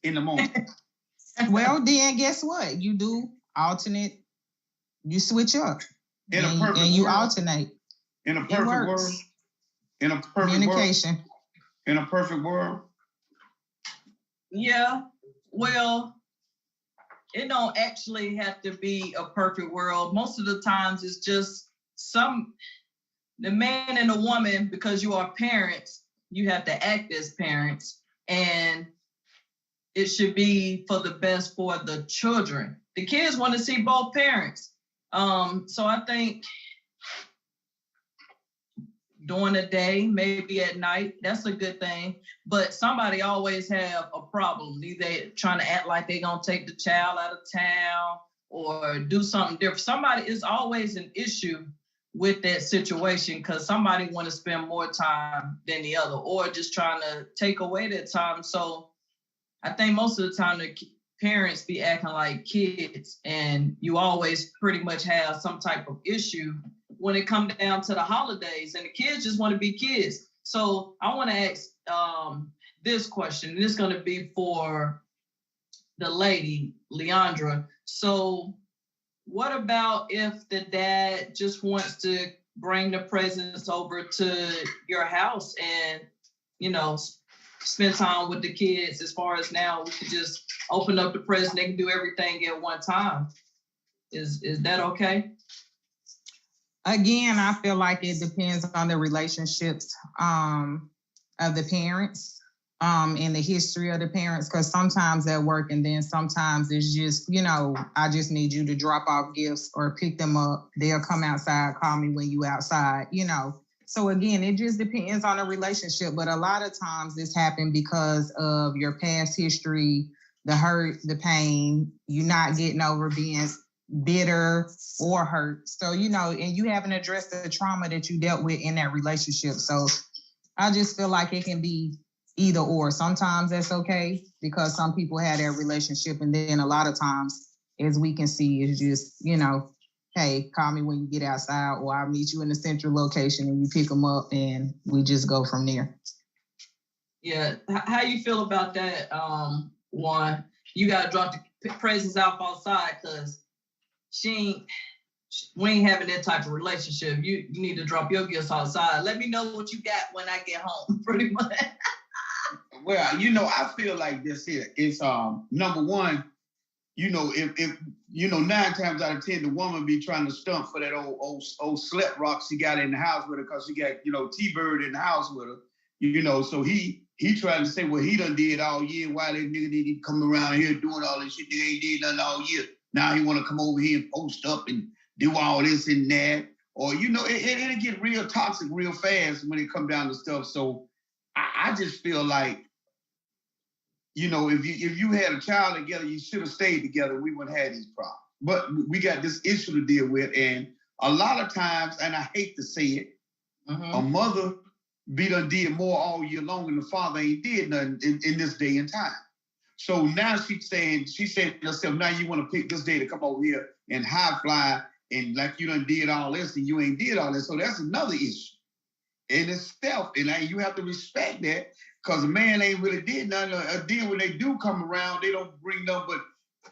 in the morning. Well, then guess what? You do alternate. You switch up. In a perfect and you world, alternate. In a perfect world. In a perfect communication. World, in a perfect world. Yeah. Well, it don't actually have to be a perfect world. Most of the times it's just the man and the woman, because you are parents, you have to act as parents, and it should be for the best for the children. The kids want to see both parents. So I think during the day, maybe at night, that's a good thing. But somebody always have a problem. Either trying to act like they're gonna take the child out of town or do something different. Somebody is always an issue with that situation because somebody want to spend more time than the other, or just trying to take away that time. So I think most of the time the parents be acting like kids, and you always pretty much have some type of issue when it comes down to the holidays, and the kids just want to be kids. So I want to ask this question. This is going to be for the lady, Leandra. So what about if the dad just wants to bring the presents over to your house and, spend time with the kids? As far as now, we could just open up the present, they can do everything at one time. Is that okay? Again, I feel like it depends on the relationships of the parents and the history of the parents, because sometimes they're working, then sometimes it's just, I just need you to drop off gifts or pick them up. They'll come outside, call me when you outside, So again, it just depends on the relationship. But a lot of times this happened because of your past history, the hurt, the pain, you not getting over being bitter or hurt. So, and you haven't addressed the trauma that you dealt with in that relationship. So I just feel like it can be either or. Sometimes that's okay because some people have that relationship. And then a lot of times, as we can see, it's just, hey, call me when you get outside, or I'll meet you in the central location and you pick them up and we just go from there. Yeah. How you feel about that, Juan? You got to drop the presents off outside because we ain't having that type of relationship. You need to drop your gifts outside. Let me know what you got when I get home, pretty much. Well, I feel like this here. It's number one, if 9 times out of 10, the woman be trying to stump for that old slep rock she got in the house with her because she got, T-Bird in the house with her, so he trying to say what he done did all year. Why that nigga didn't come around here doing all this shit? Nigga ain't did nothing all year. Now he want to come over here and post up and do all this and that. Or, it'll get real toxic real fast when it come down to stuff. So I just feel like, if you had a child together, you should have stayed together. We wouldn't have these problems. But we got this issue to deal with. And a lot of times, and I hate to say it, a mother done did more all year long and the father ain't did nothing in this day and time. So now she said to herself, now you want to pick this day to come over here and high fly and like you done did all this and you ain't did all this. So that's another issue in itself. And you have to respect that because a man ain't really did nothing. Then when they do come around, they don't bring nothing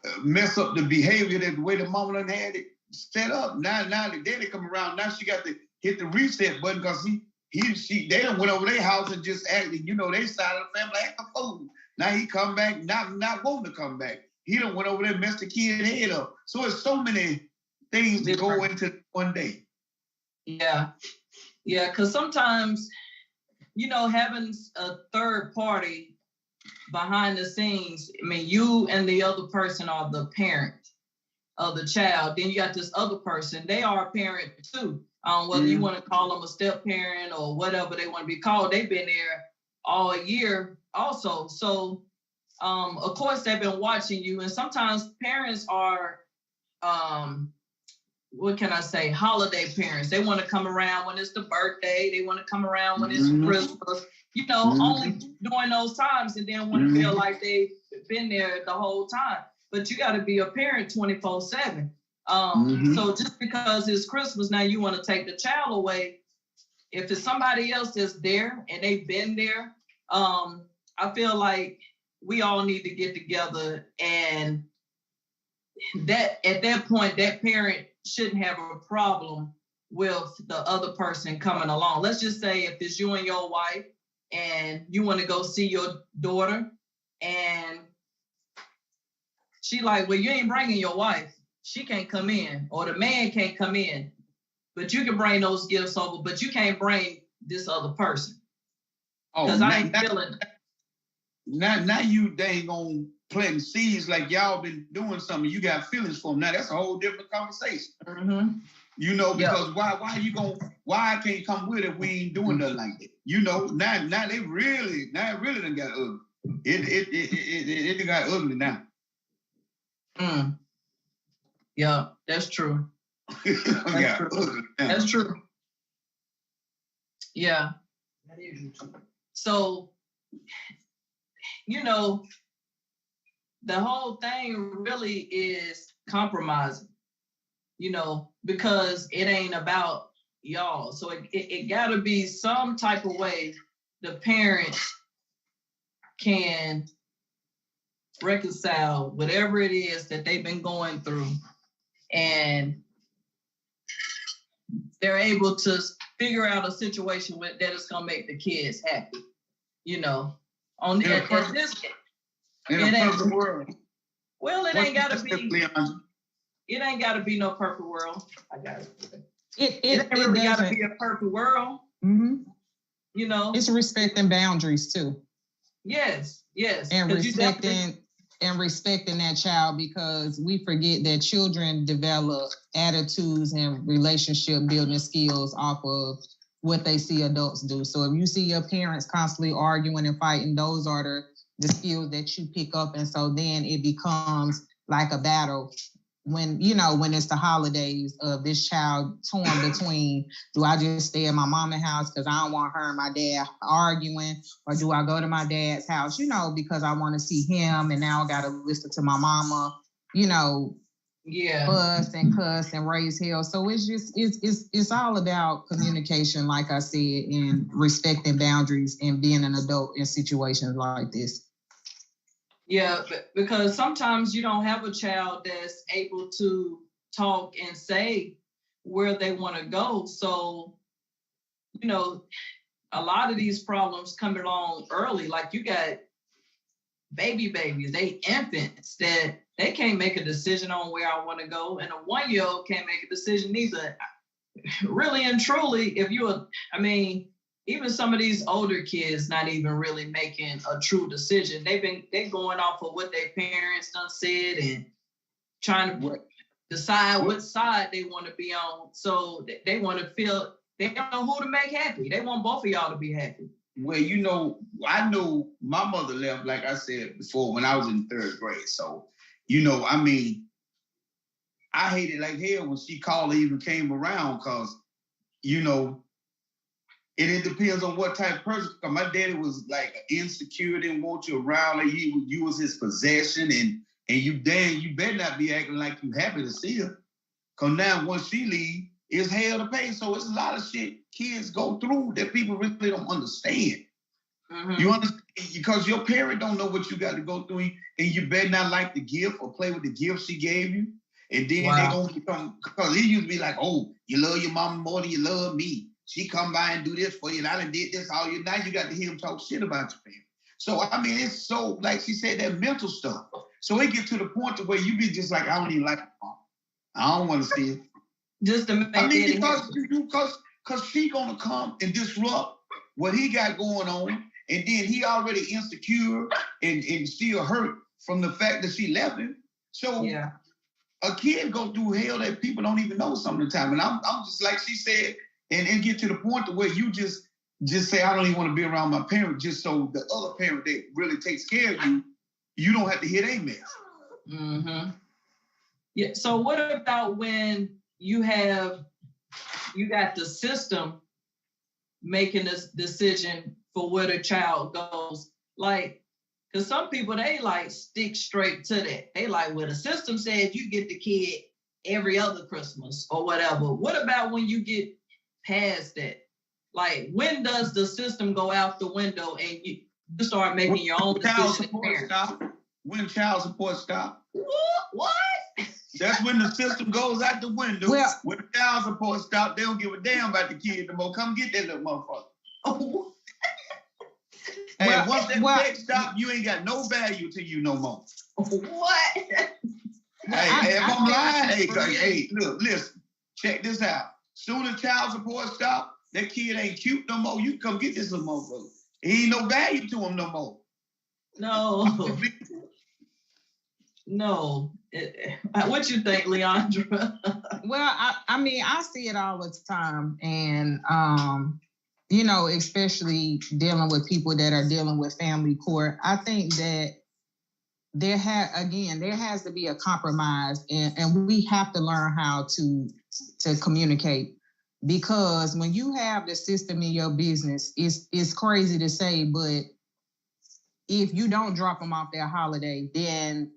but mess up the behavior that the way the mama done had it set up. Now the daddy come around, now she got to hit the reset button because they done went over their house and just acted, they side of the family act a fool. Now he come back, not wanting to come back. He done went over there and messed the kid head up. So it's so many things that go into one day. Yeah, because sometimes, having a third party behind the scenes, I mean, you and the other person are the parent of the child. Then you got this other person, they are a parent too. Whether you want to call them a step parent or whatever they want to be called, they've been there all year also. So, of course, they've been watching you. And sometimes parents are, what can I say, holiday parents. They want to come around when it's the birthday. They want to come around when it's Christmas, only during those times, and then want to feel like they've been there the whole time. But you got to be a parent 24/7. So just because it's Christmas, now you want to take the child away. If it's somebody else that's there and they've been there, I feel like we all need to get together, and that at that point, that parent shouldn't have a problem with the other person coming along. Let's just say if it's you and your wife and you want to go see your daughter, and she like, well, you ain't bringing your wife. She can't come in, or the man can't come in, but you can bring those gifts over, but you can't bring this other person. Because I ain't feeling it. Now you dang on planting seeds like y'all been doing something. You got feelings for them. Now that's a whole different conversation. Mm-hmm. You know, because why I can't come with it? We ain't doing nothing like that. You know, now it really done got ugly. It got ugly now. Yeah, that's true. That's true. That's true. Yeah. So, you know, the whole thing really is compromising, you know, because it ain't about y'all. So it gotta be some type of way the parents can reconcile whatever it is that they've been going through, and they're able to figure out a situation that is gonna make the kids happy, you know. On in a perfect world. Well, it ain't gotta be no perfect world. I got it. It ain't really gotta be a perfect world. Mm-hmm. You know, it's respecting boundaries too. Yes. And respecting that child, because we forget that children develop attitudes and relationship building skills off of what they see adults do. So if you see your parents constantly arguing and fighting, those are the skills that you pick up. And so then it becomes like a battle when it's the holidays of this child torn between, do I just stay at my mama's house because I don't want her and my dad arguing, or do I go to my dad's house, because I want to see him, and now I got to listen to my mama, fuss and cuss and raise hell. So it's all about communication, like I said, and respecting boundaries and being an adult in situations like this. Yeah, because sometimes you don't have a child that's able to talk and say where they want to go. So, a lot of these problems come along early. Like you got babies, they infants that they can't make a decision on where I want to go. And a 1-year-old can't make a decision either. Really and truly, even some of these older kids not even really making a true decision. They're going off of what their parents done said and trying to decide what side they want to be on. So they want to feel, they don't know who to make happy. They want both of y'all to be happy. Well, I know my mother left, like I said before, when I was in 3rd grade. So, I hated like hell when she called or even came around, because, it depends on what type of person. Cause my daddy was like insecure, didn't want you around. Like you was his possession, and you better not be acting like you happy to see her. Cause now once she leave, it's hell to pay. So it's a lot of shit kids go through that people really don't understand. Mm-hmm. You understand? Because your parent don't know what you got to go through, and you better not like the gift or play with the gift she gave you. And then they gonna become, because it used to be like, oh, you love your mama more than you love me. She come by and do this for you, and I done did this all you. Now you got to hear him talk shit about your parents. So it's so, like she said, that mental stuff. So it gets to the point to where you be just like, I don't even like my mom. I don't want to see it. Just to make because she gonna come and disrupt what he got going on, and then he already insecure and still hurt from the fact that she left him. So a kid go through hell that people don't even know some of the time. And I'm just like she said, and get to the point to where you just say, I don't even want to be around my parent, just so the other parent that really takes care of you, you don't have to hear their mess. Mm-hmm. Yeah. So what about when you got the system making this decision for where the child goes? Like, because some people, they like stick straight to that. They like, well, the system says you get the kid every other Christmas or whatever. What about when you get past that? Like, when does the system go out the window and You start making your own decision. When child support stop? What? That's when the system goes out the window. Well, when child support stop, they don't give a damn about the kid no more. Come get that little motherfucker. Oh. And once that check stop, you ain't got no value to you no more. What? If I'm lying, hey, look, listen, check this out. Soon as child support stop, that kid ain't cute no more. You can come get this little motherfucker. He ain't no value to him no more. No. No. What you think, Leandra? Well, I mean, I see it all the time. And, especially dealing with people that are dealing with family court, I think that there has to be a compromise, and we have to learn how to communicate. Because when you have the system in your business, it's crazy to say, but if you don't drop them off their holiday, then,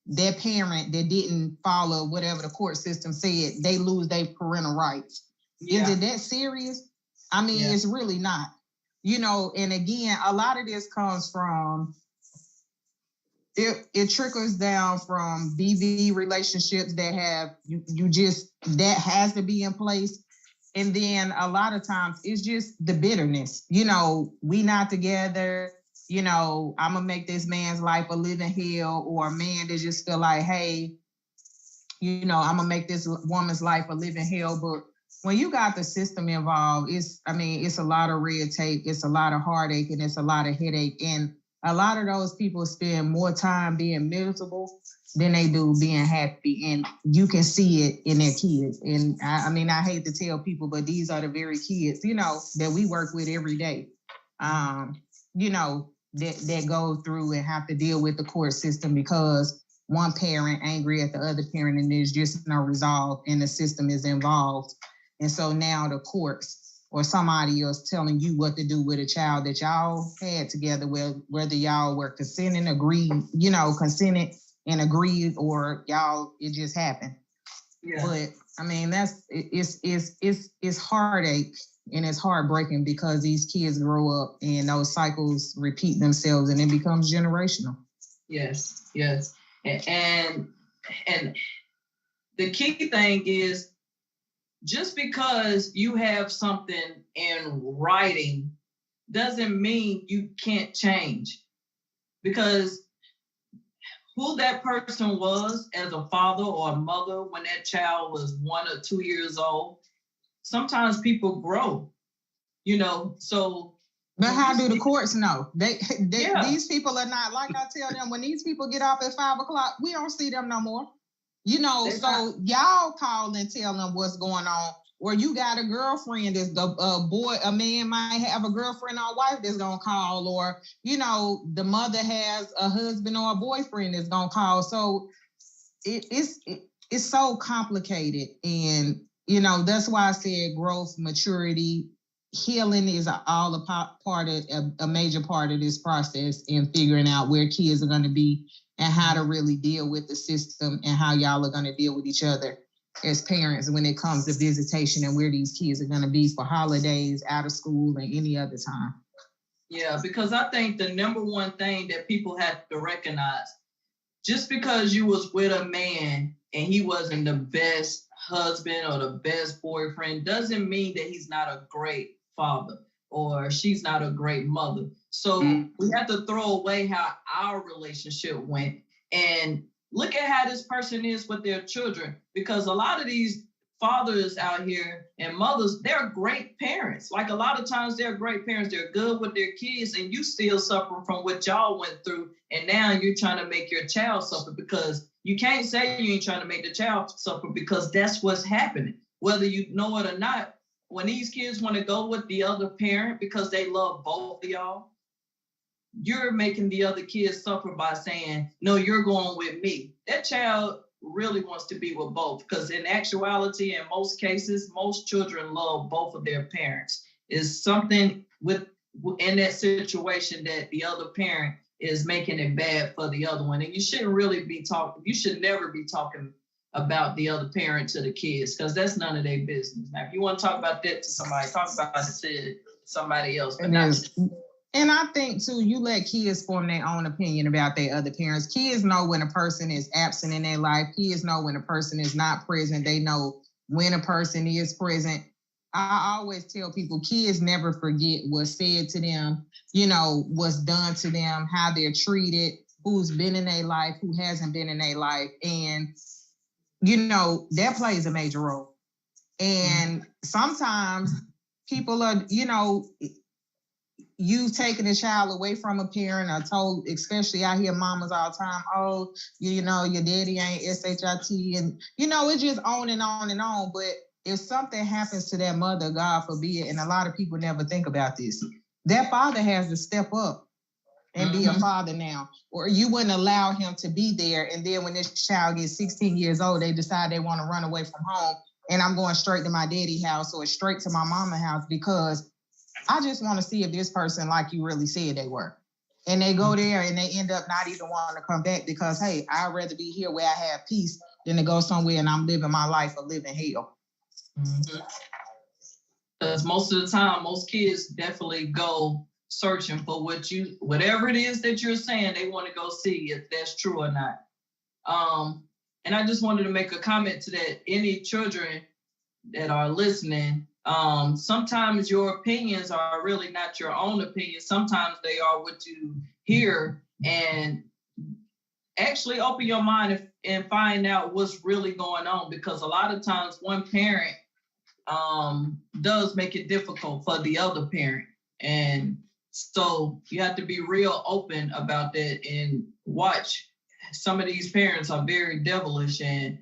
their parent that didn't follow whatever the court system said, they lose their parental rights. Yeah. Is it that serious? I mean, It's really not. And again, a lot of this comes from, it trickles down from BV relationships that have, that has to be in place. And then a lot of times it's just the bitterness. We not together. I'm gonna make this man's life a living hell, or a man that just feel like, hey, I'm gonna make this woman's life a living hell. But when you got the system involved, it's a lot of red tape, it's a lot of heartache, and it's a lot of headache. And a lot of those people spend more time being miserable than they do being happy. And you can see it in their kids. And I hate to tell people, but these are the very kids, that we work with every day. That go through and have to deal with the court system because one parent angry at the other parent and there's just no resolve and the system is involved. And so now the courts or somebody else telling you what to do with a child that y'all had together, whether y'all were consented and agreed, or y'all, it just happened. Yeah. But it's heartache. And it's heartbreaking because these kids grow up and those cycles repeat themselves and it becomes generational. Yes. And the key thing is, just because you have something in writing doesn't mean you can't change. Because who that person was as a father or a mother when that child was 1 or 2 years old, sometimes people grow, so. But how do the courts know? These people are not, like I tell them, when these people get off at 5 o'clock, we don't see them no more. So y'all call and tell them what's going on. Or you got a girlfriend that's a man might have a girlfriend or a wife that's gonna call, or, the mother has a husband or a boyfriend that's gonna call. So it's so complicated. And that's why I said growth, maturity, healing is a major part of this process in figuring out where kids are going to be and how to really deal with the system and how y'all are going to deal with each other as parents when it comes to visitation and where these kids are going to be for holidays, out of school, and any other time. Yeah, because I think the number one thing that people have to recognize, just because you was with a man and he wasn't the best husband or the best boyfriend doesn't mean that he's not a great father or she's not a great mother. So we have to throw away how our relationship went and look at how this person is with their children, because a lot of these fathers out here and mothers, they're great parents. Like a lot of times they're great parents. They're good with their kids, and you still suffer from what y'all went through. And now you're trying to make your child suffer, because you can't say you ain't trying to make the child suffer, because that's what's happening. Whether you know it or not, when these kids want to go with the other parent because they love both of y'all, you're making the other kids suffer by saying, no, you're going with me. That child really wants to be with both, because in actuality, in most cases, most children love both of their parents. It's something in that situation that the other parent is making it bad for the other one. And you shouldn't really be talking, you should never be talking about the other parent to the kids, because that's none of their business. Now, if you want to talk about that to somebody, talk about it to somebody else. But And I think too, you let kids form their own opinion about their other parents. Kids know when a person is absent in their life. Kids know when a person is not present. They know when a person is present. I always tell people, kids never forget what's said to them, what's done to them, how they're treated, who's been in their life, who hasn't been in their life. And, that plays a major role. And sometimes people are, you taking a child away from a parent. I told, especially I hear mamas all the time, oh, your daddy ain't SHIT. And, it's just on and on and on. But if something happens to that mother, God forbid, and a lot of people never think about this, that father has to step up and be a father now, or you wouldn't allow him to be there. And then when this child gets 16 years old, they decide they want to run away from home, and I'm going straight to my daddy's house or straight to my mama's house because I just want to see if this person like you really said they were. And they go there and they end up not even wanting to come back because, hey, I'd rather be here where I have peace than to go somewhere and I'm living my life or living hell. Because most of the time, most kids definitely go searching for whatever it is that you're saying, they want to go see if that's true or not. And I just wanted to make a comment to that. Any children that are listening, sometimes your opinions are really not your own opinions. Sometimes they are what you hear, and actually open your mind and find out what's really going on, because a lot of times one parent does make it difficult for the other parent. And so you have to be real open about that and watch. Some of these parents are very devilish and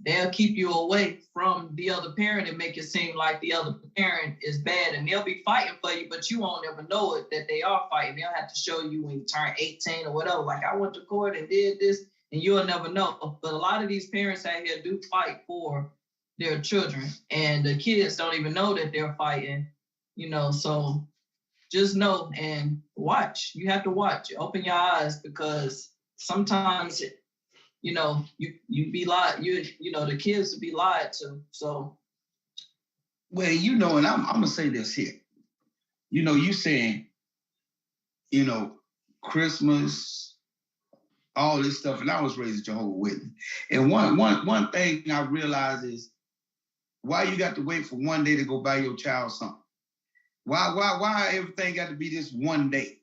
they'll keep you away from the other parent and make it seem like the other parent is bad, and they'll be fighting for you, but you won't ever know it that they are fighting. They'll have to show you when you turn 18 or whatever, like I went to court and did this, and you'll never know. But a lot of these parents out here do fight for their children, and the kids don't even know that they're fighting, so just know and watch. You have to watch, open your eyes, because sometimes you be lied, the kids be lied to. So, well, and I'm gonna say this here. You saying, Christmas, all this stuff, and I was raised a Jehovah's Witness. And one thing I realized is why you got to wait for one day to go buy your child something. Why everything got to be this one day?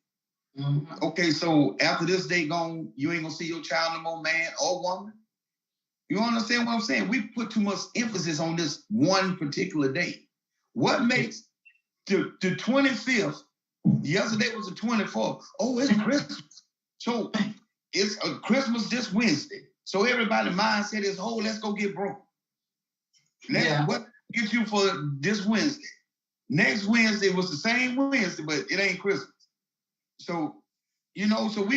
Mm-hmm. Okay, so after this day gone, you ain't gonna see your child no more, man or woman. You understand what I'm saying? We put too much emphasis on this one particular day. What makes the 25th, yesterday was the 24th, oh, it's Christmas. So it's a Christmas this Wednesday. So everybody's mindset is, oh, let's go get broke. What get you for this Wednesday? Next Wednesday was the same Wednesday, but it ain't Christmas. So, so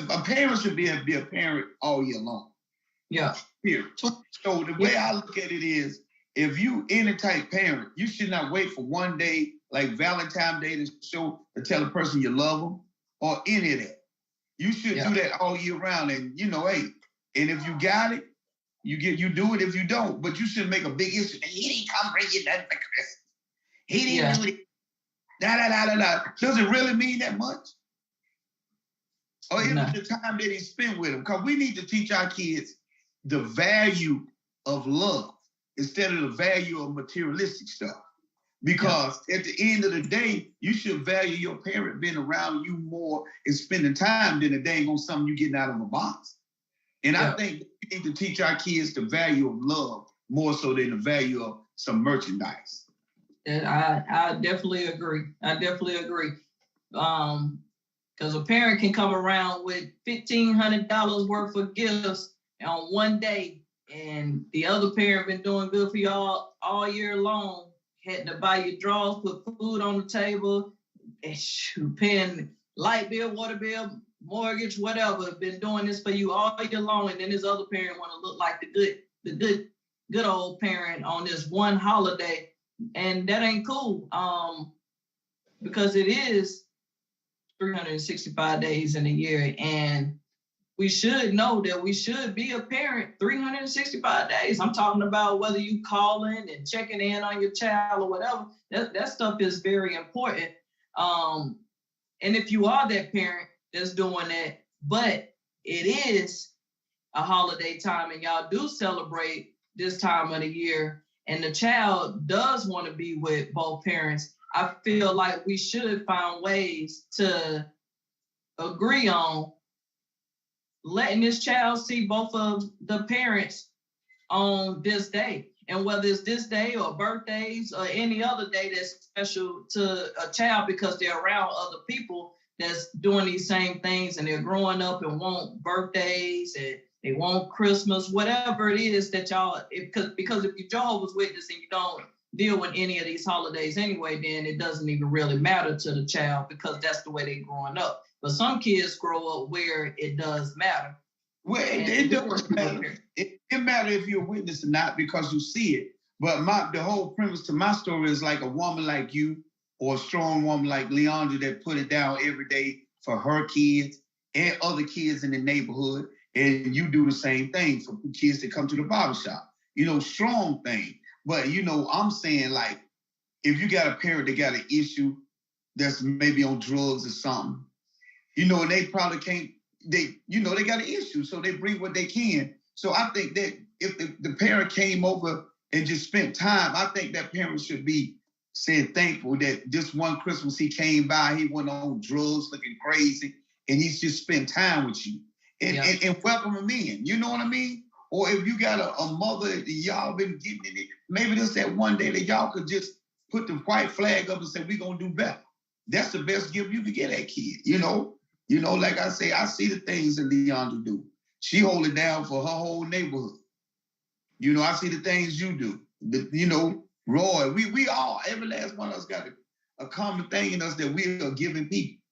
a parent should be a parent all year long. Yeah. Period. So the way I look at it is, if you any type parent, you should not wait for one day like Valentine's Day to tell a person you love them or any of that. You should do that all year round, and hey, and if you got it, you do it. If you don't, but you shouldn't make a big issue. He didn't come bring you nothing for Christmas. He didn't do it. Does it really mean that much? Or even the time that he spent with them? Because we need to teach our kids the value of love instead of the value of materialistic stuff. Because at the end of the day, you should value your parent being around you more and spending time than a dang on something you're getting out of a box. And I think we need to teach our kids the value of love more so than the value of some merchandise. And I definitely agree. Because a parent can come around with $1,500 worth of gifts on one day, and the other parent been doing good for y'all all year long, had to buy your drawers, put food on the table, and paying light bill, water bill, mortgage, whatever, been doing this for you all year long, and then this other parent want to look like the good old parent on this one holiday. And that ain't cool, because it is 365 days in a year, and we should know that we should be a parent 365 days. I'm talking about whether you calling and checking in on your child or whatever. That stuff is very important. And if you are that parent that's doing that, but it is a holiday time and y'all do celebrate this time of the year, and the child does want to be with both parents, I feel like we should find ways to agree on letting this child see both of the parents on this day. And whether it's this day or birthdays or any other day that's special to a child because they're around other people that's doing these same things and they're growing up and want birthdays and they want Christmas, whatever it is that y'all, because if you're Jehovah's Witness and you don't deal with any of these holidays anyway, then it doesn't even really matter to the child because that's the way they're growing up. But some kids grow up where it does matter. Well, it does matter. It matters if you're a witness or not because you see it. But the whole premise to my story is like a woman like you or a strong woman like Leandra that put it down every day for her kids and other kids in the neighborhood. And you do the same thing for kids that come to the barbershop. Strong thing. But, I'm saying like, if you got a parent that got an issue that's maybe on drugs or something, and they probably can't, they got an issue, so they bring what they can. So I think that if the parent came over and just spent time, I think that parent should be saying thankful that this one Christmas he came by, he went on drugs looking crazy, and he's just spent time with you and welcome him in. You know what I mean? Or if you got a mother, y'all been getting in it, maybe there's that one day that y'all could just put the white flag up and say, we're going to do better. That's the best gift you could get that kid, like I say, I see the things that Leandra do. She hold it down for her whole neighborhood. I see the things you do. Roy, we all, every last one of us got a common thing in us that we are giving people.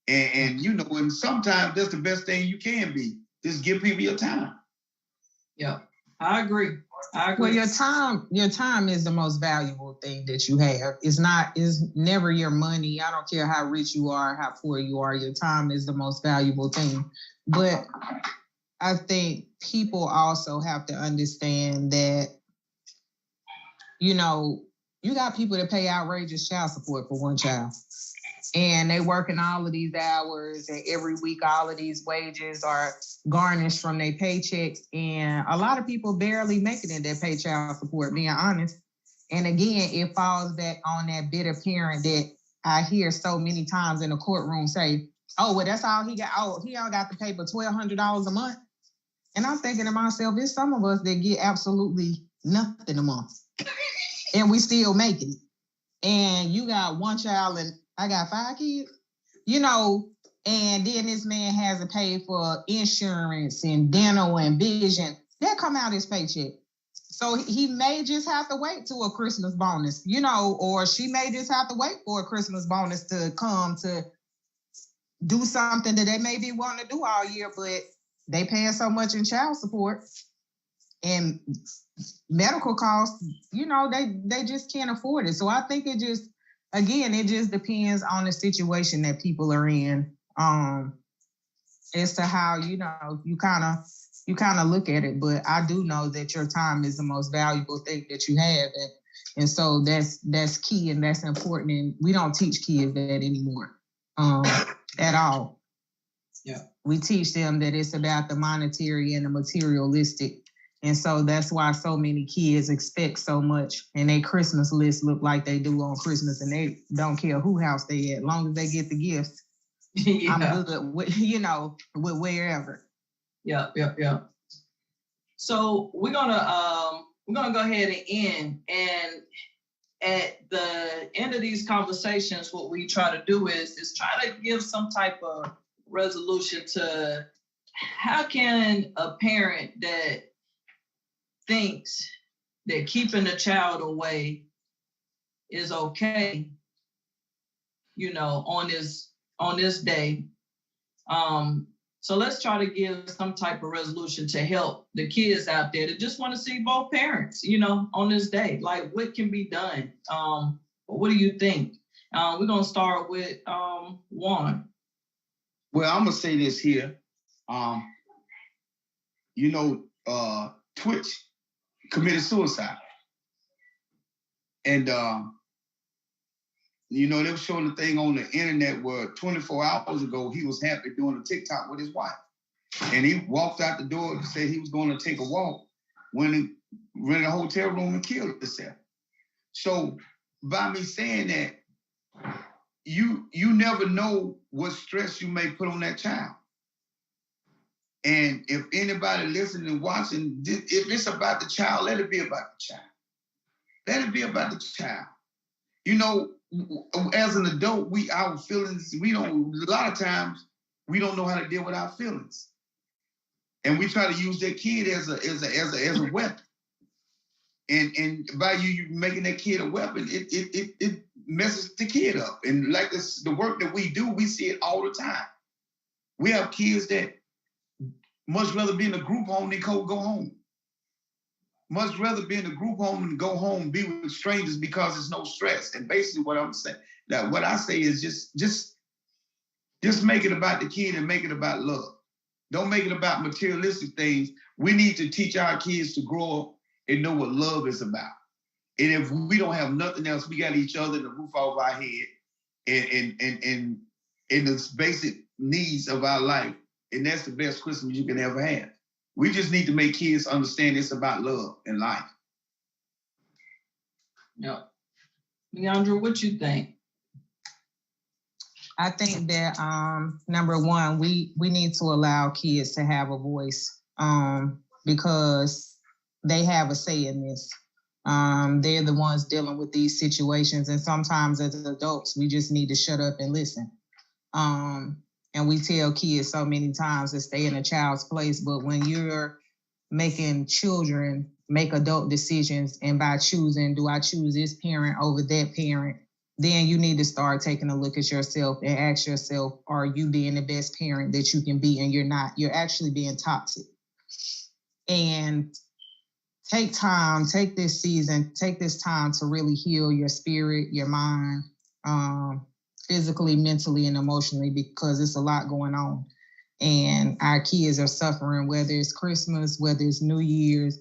And and sometimes that's the best thing you can be. Just give people your time. Yeah, I agree. Well, your time is the most valuable thing that you have. It's never your money. I don't care how rich you are, how poor you are. Your time is the most valuable thing. But I think people also have to understand that, you got people that pay outrageous child support for one child. And they working all of these hours, and every week all of these wages are garnished from their paychecks. And a lot of people barely making it that pay child support, being honest. And again, it falls back on that bitter parent that I hear so many times in the courtroom say, oh, well, that's all he got. Oh, he all got to pay for $1,200 a month. And I'm thinking to myself, there's some of us that get absolutely nothing a month. And we still making it. And you got one child and I got 5 kids, and then this man has to pay for insurance and dental and vision. That come out his paycheck. So he may just have to wait to a Christmas bonus, or she may just have to wait for a Christmas bonus to come to do something that they may be wanting to do all year, but they paying so much in child support and medical costs, they just can't afford it. So I think it just depends on the situation that people are in, as to how, you kind of look at it. But I do know that your time is the most valuable thing that you have. And so that's key and that's important. And we don't teach kids that anymore, at all. Yeah. We teach them that it's about the monetary and the materialistic. And so that's why so many kids expect so much, and their Christmas list look like they do on Christmas, and they don't care who house they at, as long as they get the gifts. Yeah. I'm good with, with wherever. Yeah. So we're gonna go ahead and end. And at the end of these conversations, what we try to do is try to give some type of resolution to how can a parent that thinks that keeping the child away is okay, on this day. So let's try to give some type of resolution to help the kids out there that just want to see both parents, on this day. Like, what can be done? What do you think? We're gonna start with Juan. Well, I'm gonna say this here. Twitch committed suicide. And you know, they were showing the thing on the internet where 24 hours ago, he was happy doing a TikTok with his wife. And he walked out the door and said he was going to take a walk when he rented a hotel room and killed himself. So by me saying that, you never know what stress you may put on that child. And if anybody listening and watching, if it's about the child, let it be about the child. Let it be about the child. You know, as an adult, our feelings, a lot of times, we don't know how to deal with our feelings. And we try to use that kid as a weapon. And by you making that kid a weapon, it messes the kid up. And like this, the work that we do, we see it all the time. We have kids that much rather be in a group home than go home. Much rather be in a group home and go home, be with strangers because there's no stress. And basically what I'm saying, that what I say is just make it about the kid and make it about love. Don't make it about materialistic things. We need to teach our kids to grow up and know what love is about. And if we don't have nothing else, we got each other and the roof over our head and the basic needs of our life. And that's the best Christmas you can ever have. We just need to make kids understand it's about love and life. Yeah. Leandra, what you think? I think that number one, we need to allow kids to have a voice because they have a say in this. They're the ones dealing with these situations, and sometimes as adults, we just need to shut up and listen. And we tell kids so many times to stay in a child's place, but when you're making children make adult decisions, and by choosing, do I choose this parent over that parent, then you need to start taking a look at yourself and ask yourself, are you being the best parent that you can be? And you're not, you're actually being toxic. And take this season, take this time to really heal your spirit, your mind, physically, mentally, and emotionally, because it's a lot going on. And our kids are suffering, whether it's Christmas, whether it's New Year's,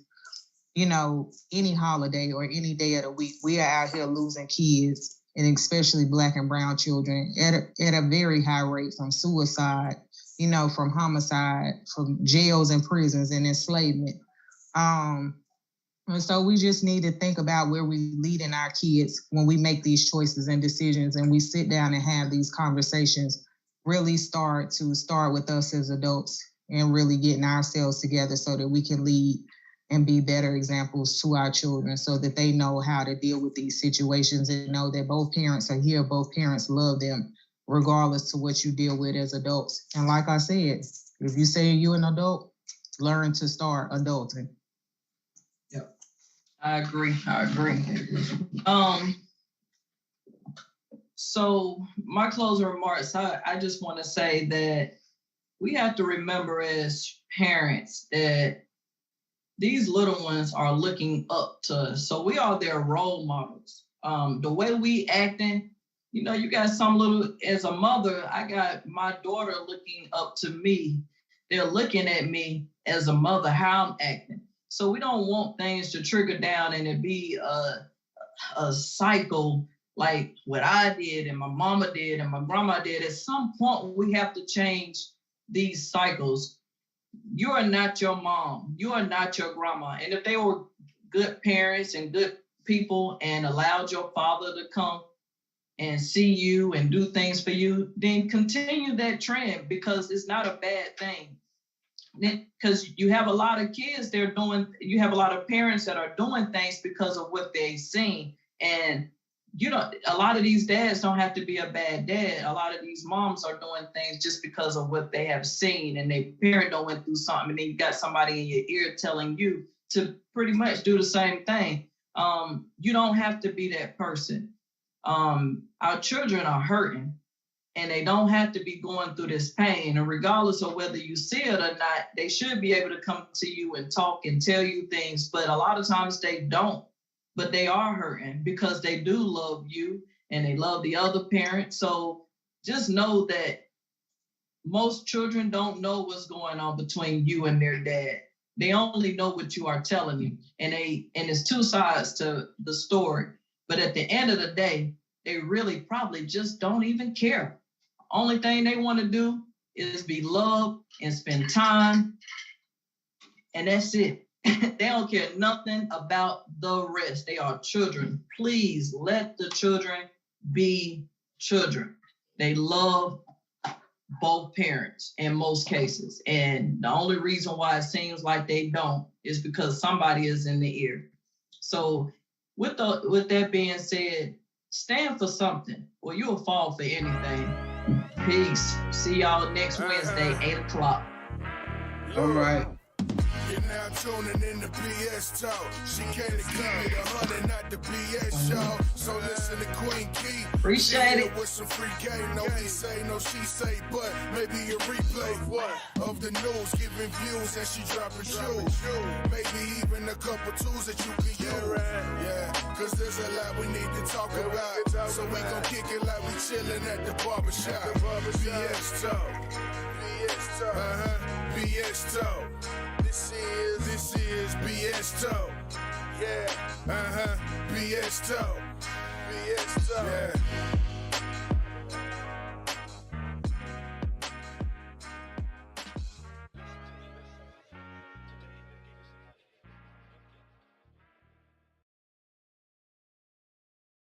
you know, any holiday or any day of the week. We are out here losing kids, and especially Black and brown children at a very high rate, from suicide, you know, from homicide, from jails and prisons and enslavement. And so we just need to think about where we're leading our kids when we make these choices and decisions, and we sit down and have these conversations. Really start with us as adults and really getting ourselves together so that we can lead and be better examples to our children, so that they know how to deal with these situations and know that both parents are here, both parents love them, regardless to what you deal with as adults. And like I said, if you say you're an adult, learn to start adulting. I agree. So my closing remarks, I just want to say that we have to remember as parents that these little ones are looking up to us. So we are their role models. The way we acting, you know, you got some little, as a mother, I got my daughter looking up to me. They're looking at me as a mother, how I'm acting. So we don't want things to trigger down and it be a cycle like what I did and my mama did and my grandma did. At some point, we have to change these cycles. You are not your mom. You are not your grandma. And if they were good parents and good people and allowed your father to come and see you and do things for you, then continue that trend, because it's not a bad thing. Because you have a lot of kids, you have a lot of parents that are doing things because of what they've seen. And a lot of these dads don't have to be a bad dad. A lot of these moms are doing things just because of what they have seen, and their parent don't went through something, and then you got somebody in your ear telling you to pretty much do the same thing. You don't have to be that person. Our children are hurting, and they don't have to be going through this pain. And regardless of whether you see it or not, they should be able to come to you and talk and tell you things. But a lot of times they don't. But they are hurting because they do love you and they love the other parent. So just know that most children don't know what's going on between you and their dad. They only know what you are telling them. And it's two sides to the story. But at the end of the day, they really probably just don't even care. Only thing they want to do is be loved and spend time, and that's it. They don't care nothing about the rest. They are children. Please let the children be children. They love both parents in most cases. And the only reason why it seems like they don't is because somebody is in the ear. So with that being said, stand for something or you'll fall for anything. Peace. See y'all next Wednesday, 8 o'clock. All right. You're now tuning in to BS Talk. She came to keep it 100, not the BS show. So listen to Queen Key. Appreciate it. With some free game. No he say, no she say, but maybe a replay of the news, giving views and she dropping shoes. Maybe even a couple tools that you can use. Yeah, cause there's a lot we need to talk about. So we gon' kick it like we chillin' at the barbershop. BS Talk. BS Talk. BS Talk. This is BS Talk. Yeah. BS Talk. BS Talk. Yeah.